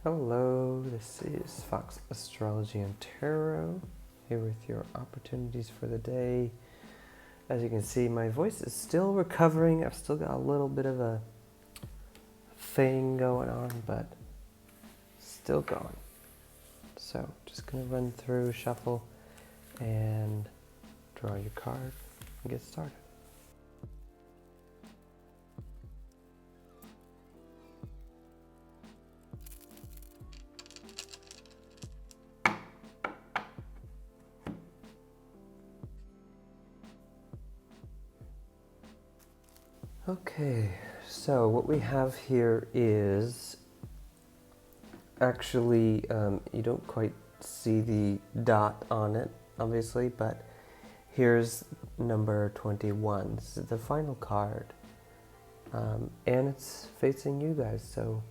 Hello, this is Fox Astrology and Tarot, here with your opportunities for the day. As you can see, my voice is still recovering. I've still got a little bit of a thing going on, but still going. So, just going to run through, shuffle, and draw your card and get started. Okay, so what we have here is actually, you don't quite see the dot on it, obviously, but here's number 21. This is the final card, and it's facing you guys, so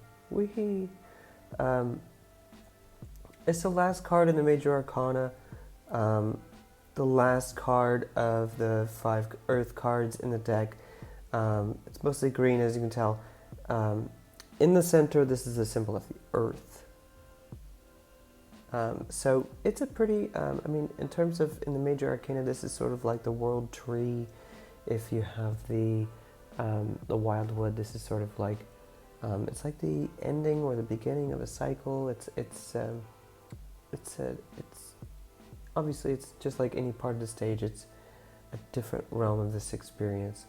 it's the last card in the Major Arcana, the last card of the 5 Earth cards in the deck. It's mostly green, as you can tell. In the center, this is a symbol of the Earth. So it's a pretty, in terms of in the Major Arcana, this is sort of like the World Tree. If you have the Wildwood, this is sort of like, it's like the ending or the beginning of a cycle. It's obviously it's just like any part of the stage. It's a different realm of this experience.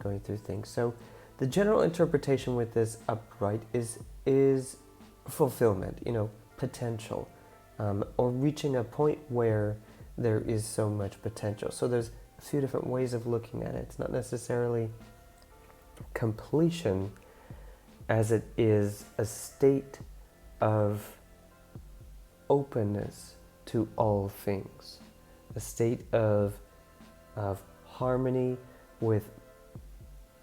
Going through things. So the general interpretation with this upright is fulfillment, potential, or reaching a point where there is so much potential. So there's a few different ways of looking at it. It's not necessarily completion as it is a state of openness to all things, a state of harmony with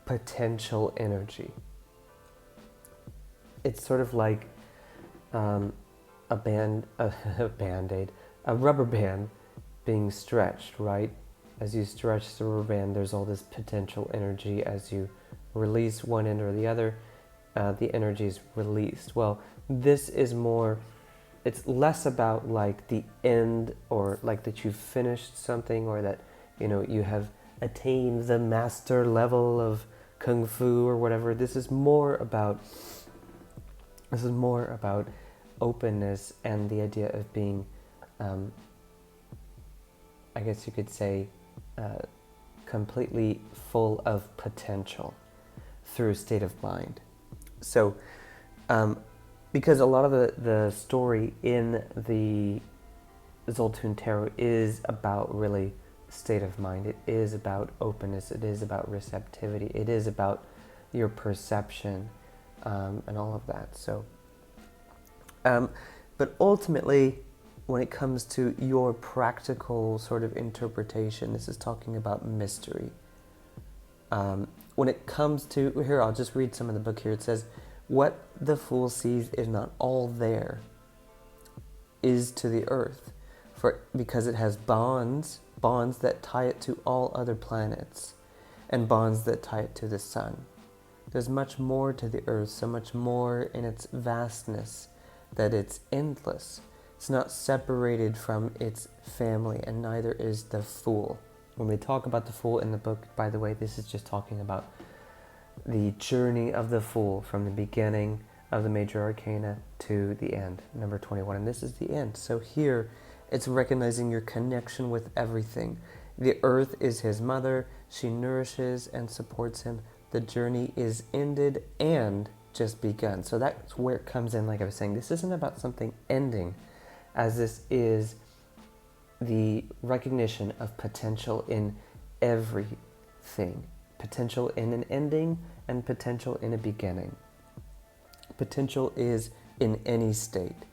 potential energy. It's sort of like a band-aid, a rubber band being stretched, right? As you stretch the rubber band, there's all this potential energy. As you release one end or the other, the energy is released. Well, this is more, it's less about like the end, or like that you've finished something, or that, you have attained the master level of Kung Fu or whatever. This is more about openness and the idea of being, I guess you could say, completely full of potential through a state of mind. So, because a lot of the story in the Zoltun Tarot is about really state of mind. It is about openness. It is about receptivity. It is about your perception, and all of that. So, but ultimately, when it comes to your practical sort of interpretation, this is talking about mystery. When it comes to, here, I'll just read some of the book here. It says, "What the fool sees is not all there is to the earth, because it has bonds that tie it to all other planets, and bonds that tie it to the sun. There's much more to the earth, so much more in its vastness that it's endless. It's not separated from its family, and neither is the fool." When we talk about the fool in the book, by the way, this is just talking about the journey of the fool from the beginning of the Major Arcana to the end, number 21, and this is the end. So here, it's recognizing your connection with everything. The earth is his mother. She nourishes and supports him. The journey is ended and just begun. So that's where it comes in, like I was saying. This isn't about something ending, as this is the recognition of potential in everything. Potential in an ending and potential in a beginning. Potential is in any state.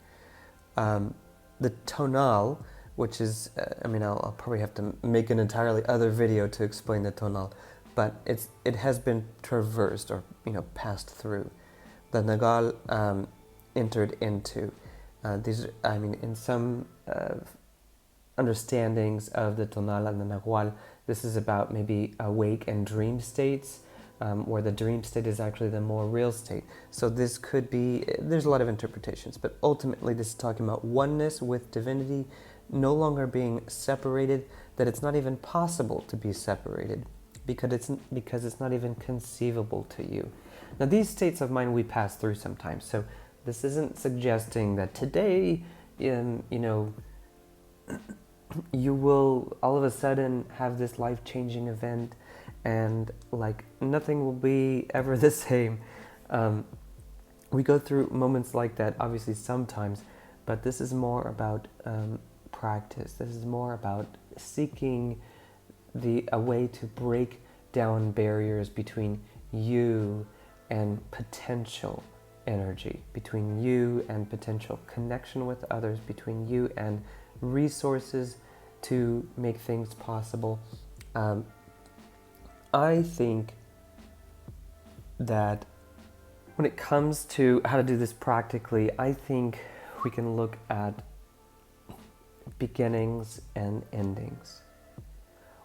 The tonal, which is, I'll probably have to make an entirely other video to explain the tonal, but it has been traversed, or passed through. The Nagal entered into. In some understandings of the tonal and the Nahual, this is about maybe awake and dream states, where the dream state is actually the more real state. So this could be, there's a lot of interpretations, but ultimately this is talking about oneness with divinity, no longer being separated, that it's not even possible to be separated because it's not even conceivable to you. Now these states of mind we pass through sometimes, so this isn't suggesting that today, you will all of a sudden have this life-changing event and like nothing will be ever the same. We go through moments like that obviously sometimes, but this is more about practice. This is more about seeking a way to break down barriers between you and potential energy, between you and potential connection with others, between you and resources to make things possible. I think that when it comes to how to do this practically, I think we can look at beginnings and endings.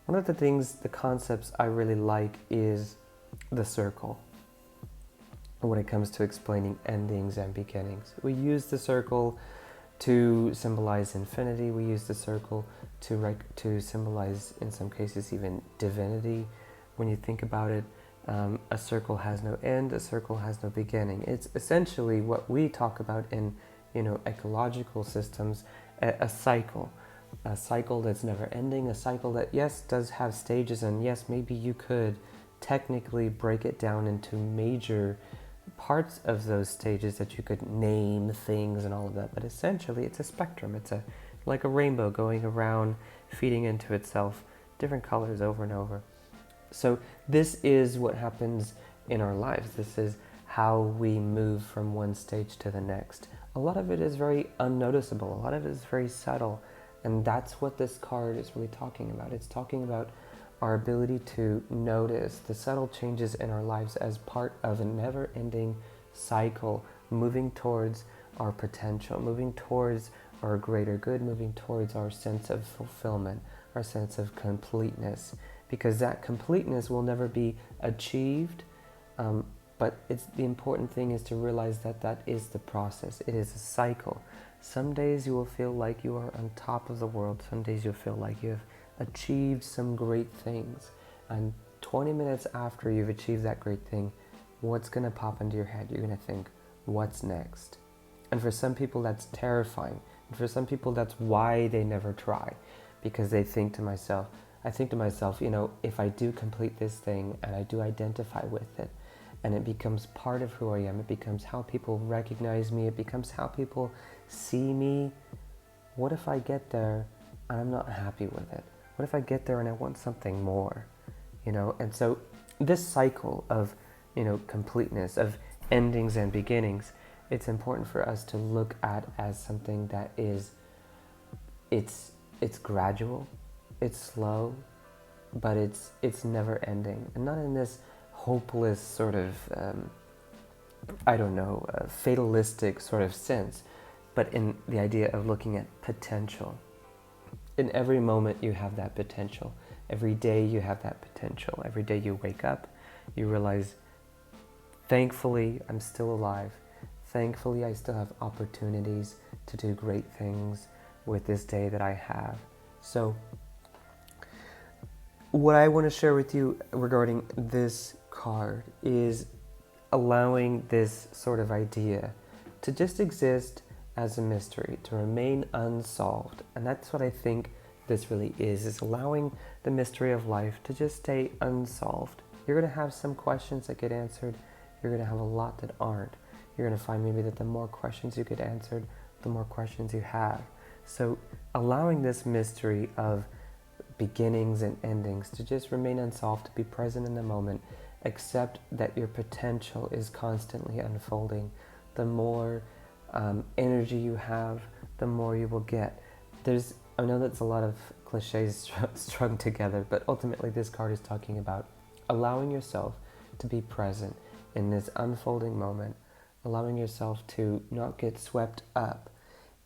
One of the things, the concepts I really like is the circle. When it comes to explaining endings and beginnings, we use the circle to symbolize infinity. We use the circle to symbolize, in some cases, even divinity. When you think about it, a circle has no end, a circle has no beginning. It's essentially what we talk about in, ecological systems, a cycle that's never ending, a cycle that, yes, does have stages, and yes, maybe you could technically break it down into major parts of those stages that you could name things and all of that, but essentially it's a spectrum. It's like a rainbow going around, feeding into itself, different colors over and over. So this is what happens in our lives. This is how we move from one stage to the next. A lot of it is very unnoticeable. A lot of it is very subtle. And that's what this card is really talking about. It's talking about our ability to notice the subtle changes in our lives as part of a never-ending cycle, moving towards our potential, moving towards our greater good, moving towards our sense of fulfillment, our sense of completeness, because that completeness will never be achieved, but the important thing is to realize that is the process. It is a cycle. Some days you will feel like you are on top of the world. Some days you'll feel like you have achieved some great things. And 20 minutes after you've achieved that great thing, what's going to pop into your head? You're going to think, what's next? And for some people that's terrifying. And for some people that's why they never try. Because I think to myself, if I do complete this thing and I do identify with it, and it becomes part of who I am, it becomes how people recognize me, it becomes how people see me, what if I get there and I'm not happy with it? What if I get there and I want something more? And so this cycle of, completeness, of endings and beginnings, it's important for us to look at as something that is, it's gradual, it's slow, but it's never ending. And not in this hopeless sort of, fatalistic sort of sense, but in the idea of looking at potential. In every moment you have that potential. Every day you have that potential. Every day you wake up, you realize, thankfully, I'm still alive. Thankfully, I still have opportunities to do great things with this day that I have. So, what I want to share with you regarding this card is allowing this sort of idea to just exist as a mystery, to remain unsolved. And that's what I think this really is allowing the mystery of life to just stay unsolved. You're going to have some questions that get answered. You're going to have a lot that aren't. You're going to find maybe that the more questions you get answered, the more questions you have. So allowing this mystery of beginnings and endings to just remain unsolved, to be present in the moment, accept that your potential is constantly unfolding. The more energy you have, the more you will get. I know that's a lot of cliches strung together, but ultimately this card is talking about allowing yourself to be present in this unfolding moment, allowing yourself to not get swept up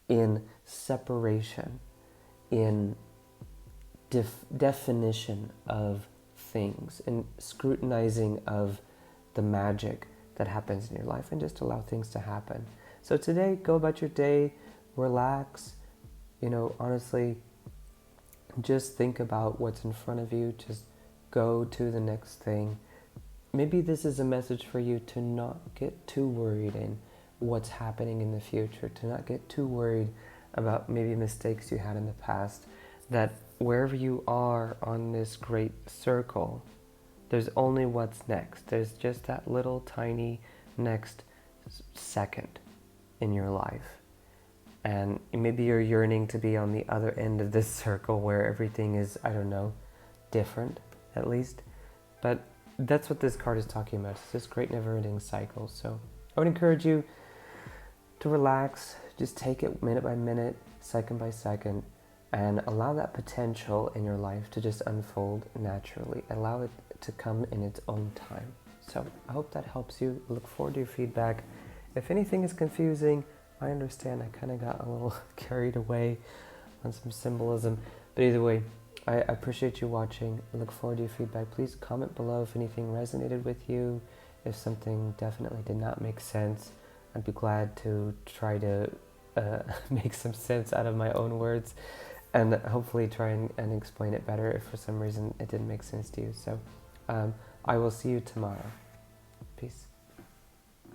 in separation, in definition of things and scrutinizing of the magic that happens in your life, and just allow things to happen. So today, go about your day, relax, honestly, just think about what's in front of you. Just go to the next thing. Maybe this is a message for you to not get too worried in what's happening in the future, to not get too worried about maybe mistakes you had in the past, that wherever you are on this great circle, there's only what's next. There's just that little tiny next second in your life. And maybe you're yearning to be on the other end of this circle where everything is, different, at least. But that's what this card is talking about. It's this great never-ending cycle. So I would encourage you to relax, just take it minute by minute, second by second, and allow that potential in your life to just unfold naturally. Allow it to come in its own time. So I hope that helps you. I look forward to your feedback. If anything is confusing, I understand. I kind of got a little carried away on some symbolism. But either way, I appreciate you watching. I look forward to your feedback. Please comment below if anything resonated with you, if something definitely did not make sense. I'd be glad to try to make some sense out of my own words, and hopefully try and explain it better if for some reason it didn't make sense to you. So I will see you tomorrow. Peace.